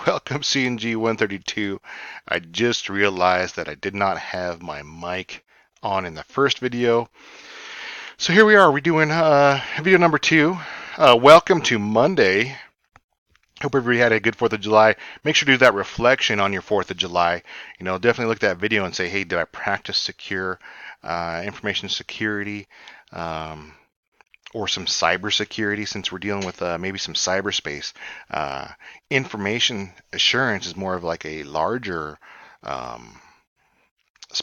Welcome CNG132. I just realized that I did not have my mic on in the first video. So here we are, we're doing video number 2. Welcome to Monday. Hope everybody had a good 4th of July. Make sure to do that reflection on your 4th of July. Definitely look at that video and say, hey, did I practice secure information security? Or some cybersecurity, since we're dealing with maybe some cyberspace. Information assurance is more of like a larger um,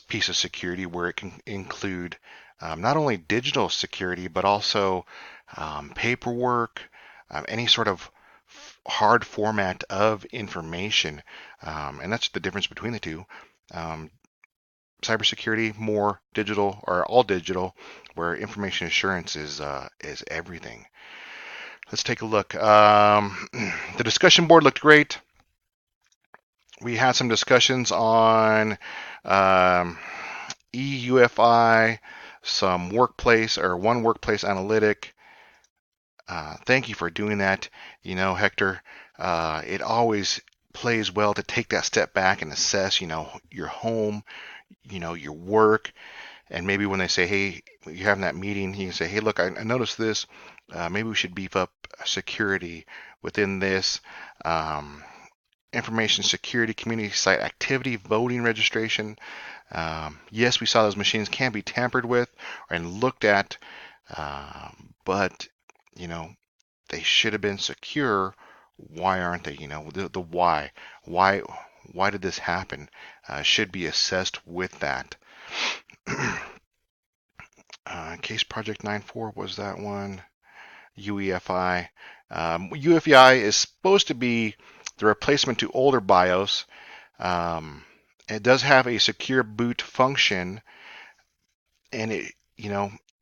piece of security where it can include not only digital security but also paperwork, any sort of hard format of information, and that's the difference between the two. Um, Cybersecurity more digital or all digital, where information assurance is everything. Let's take a look. The discussion board looked great. We had some discussions on EUFI, some workplace or one workplace analytic. Thank you for doing that. Hector, it always plays well to take that step back and assess, your home, your work, and maybe when they say, hey, you're having that meeting, you can say, hey, look, I noticed this. Maybe we should beef up security within this. Information security, community site activity, voting registration. Yes, we saw those machines can be tampered with and looked at, but, you know, they should have been secure. Why aren't they? The why. Why did this happen? Should be assessed with that. Case Project 9.4 was that one. UEFI. UEFI is supposed to be the replacement to older BIOS. It does have a secure boot function, and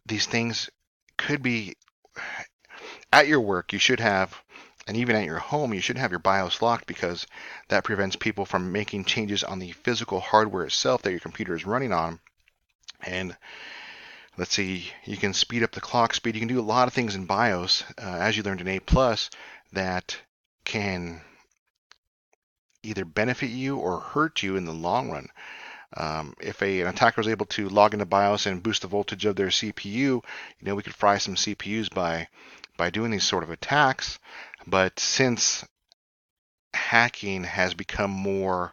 these things could be at your work. You should have, and even at your home, you should have your BIOS locked, because that prevents people from making changes on the physical hardware itself that your computer is running on. And let's see, you can speed up the clock speed. You can do a lot of things in BIOS, as you learned in A+, that can either benefit you or hurt you in the long run. If an attacker was able to log into BIOS and boost the voltage of their CPU, we could fry some CPUs by doing these sort of attacks. But since hacking has become more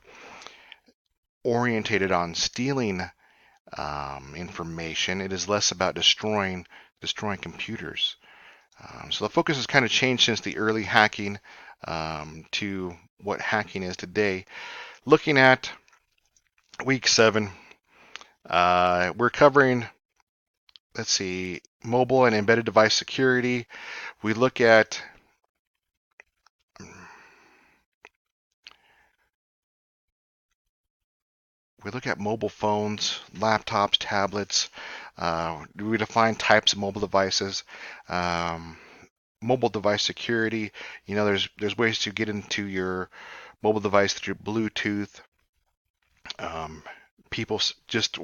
orientated on stealing information, it is less about destroying computers. So the focus has kind of changed since the early hacking to what hacking is today. Looking at week 7, we're covering, let's see, mobile and embedded device security. We look at mobile phones, laptops, tablets. We define types of mobile devices. Mobile device security. There's ways to get into your mobile device through Bluetooth. People just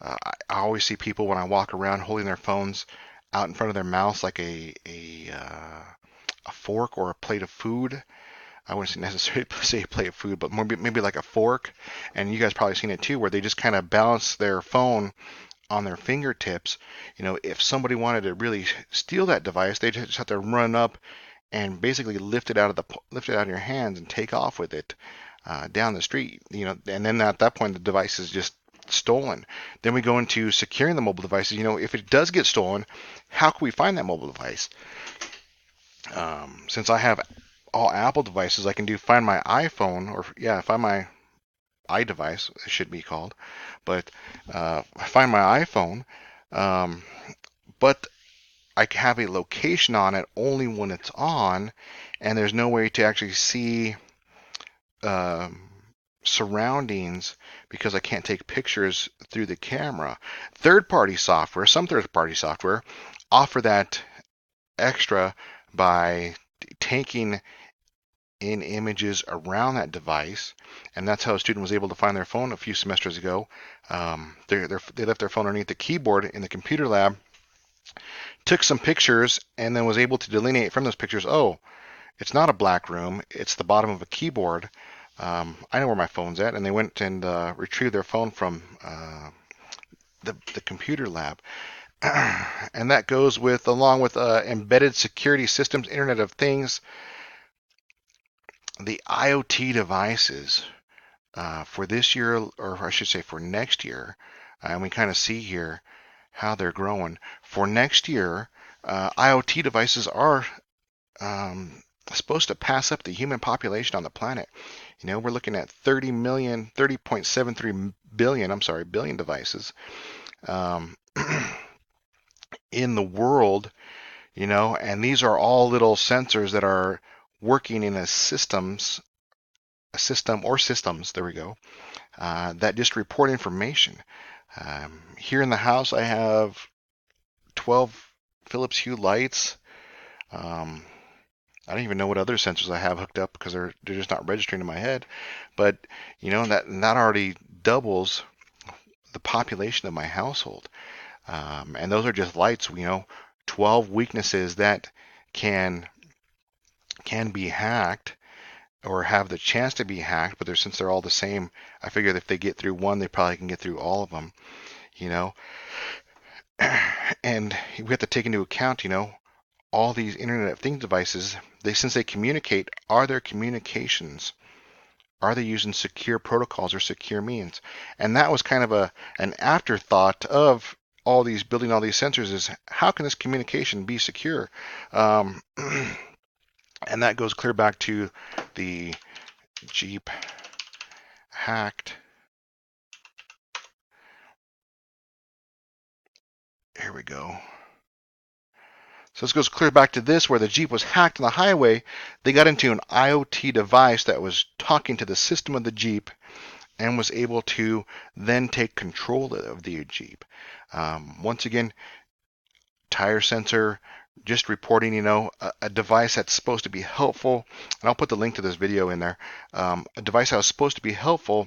I always see people when I walk around holding their phones out in front of their mouths like a fork or a plate of food. I wouldn't necessarily say a plate of food, but maybe like a fork. And you guys probably seen it too, where they just kind of balance their phone on their fingertips. If somebody wanted to really steal that device, they just have to run up and basically lift it out of your hands and take off with it down the street. And then at that point the device is just stolen. Then we go into securing the mobile devices. If it does get stolen, how can we find that mobile device? Since I have all Apple devices, I can find my iPhone, or find my iDevice, it should be called, but find my iPhone, but I have a location on it only when it's on, and there's no way to actually see surroundings because I can't take pictures through the camera. Some third-party software offer that extra by taking in images around that device, and that's how a student was able to find their phone a few semesters ago. They left their phone underneath the keyboard in the computer lab, took some pictures, and then was able to delineate from those pictures, oh, It's not a black room. It's the bottom of a keyboard. I know where my phone's at, and they went and retrieved their phone from the computer lab. And that goes with, along with embedded security systems, Internet of Things, the IoT devices for this year, or I should say for next year. And we kind of see here how they're growing. For next year, IoT devices are supposed to pass up the human population on the planet. We're looking at 30.73 billion, billion devices um, in the world, and these are all little sensors that are working in a system or systems, there we go, that just report information. Here in the house, I have 12 Philips Hue lights. Um, I don't even know what other sensors I have hooked up because they're just not registering in my head. But that already doubles the population of my household. And those are just lights. 12 weaknesses that can be hacked or have the chance to be hacked. But since they're all the same, I figure if they get through one, they probably can get through all of them. And we have to take into account, all these Internet of Things devices, since they communicate, are their communications, are they using secure protocols or secure means? And that was kind of an afterthought of building all these sensors, is how can this communication be secure? And that goes clear back to the Jeep hacked. Here we go. So this goes clear back to this, where the Jeep was hacked on the highway. They got into an IoT device that was talking to the system of the Jeep and was able to then take control of the Jeep. Once again, tire sensor, just reporting, a device that's supposed to be helpful. And I'll put the link to this video in there. A device that was supposed to be helpful,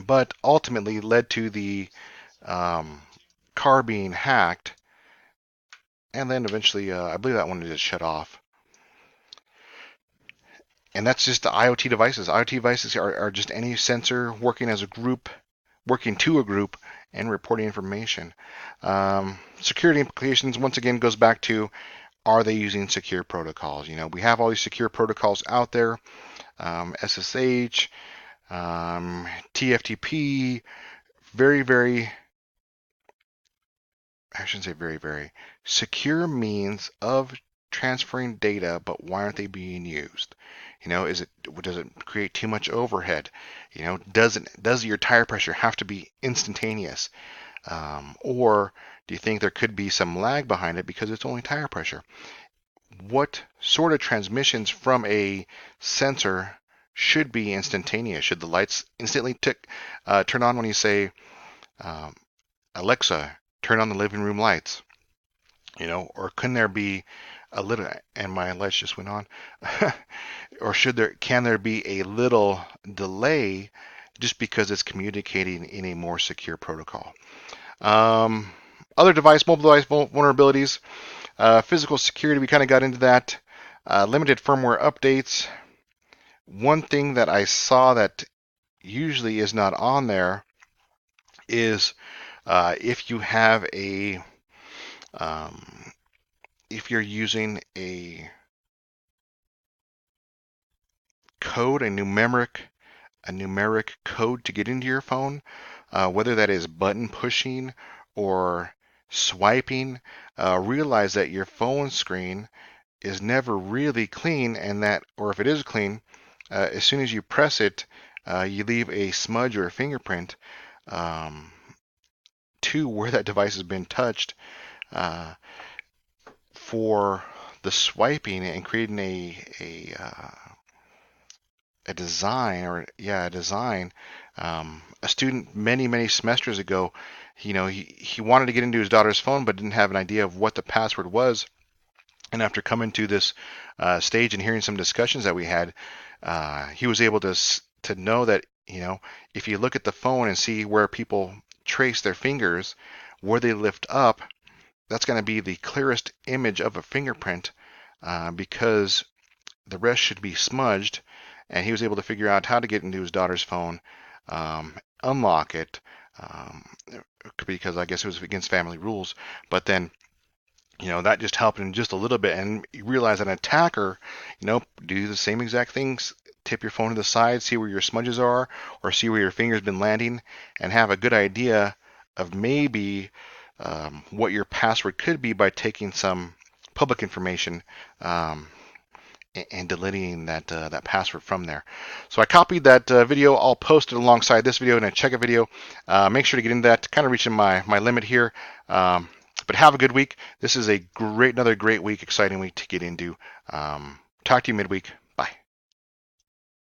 but ultimately led to the car being hacked. And then eventually, I believe that one just shut off. And that's just the IoT devices. IoT devices are just any sensor working as a group, working to a group, and reporting information. Security implications, once again, goes back to, are they using secure protocols? We have all these secure protocols out there, SSH, TFTP, very, very, I shouldn't say very, very, secure means of transferring data, but why aren't they being used? Does it create too much overhead? Does your tire pressure have to be instantaneous? Or do you think there could be some lag behind it because it's only tire pressure? What sort of transmissions from a sensor should be instantaneous? Should the lights instantly turn on when you say, Alexa, turn on the living room lights? Or couldn't there be a little, and my lights just went on, or can there be a little delay just because it's communicating in a more secure protocol? Other mobile device vulnerabilities, physical security, we kind of got into that. Limited firmware updates. One thing that I saw that usually is not on there is if you have if you're using a code, a numeric code to get into your phone, whether that is button pushing or swiping, realize that your phone screen is never really clean, and or if it is clean, as soon as you press it, you leave a smudge or a fingerprint to where that device has been touched for the swiping and creating a design, a design. A student many semesters ago, he wanted to get into his daughter's phone but didn't have an idea of what the password was. And after coming to this stage and hearing some discussions that we had, he was able to know that, if you look at the phone and see where people trace their fingers, where they lift up, that's going to be the clearest image of a fingerprint, because the rest should be smudged. And he was able to figure out how to get into his daughter's phone, unlock it, um, because I guess it was against family rules. But then, that just helped him just a little bit. And you realize an attacker, do the same exact things. Tip your phone to the side, see where your smudges are, or see where your finger's been landing, and have a good idea of maybe what your password could be by taking some public information, and deleting that password from there. So I copied that video. I'll post it alongside this video and a check it video. Make sure to get into that. Kind of reaching my limit here. But have a good week. This is another great week, exciting week to get into. Talk to you midweek.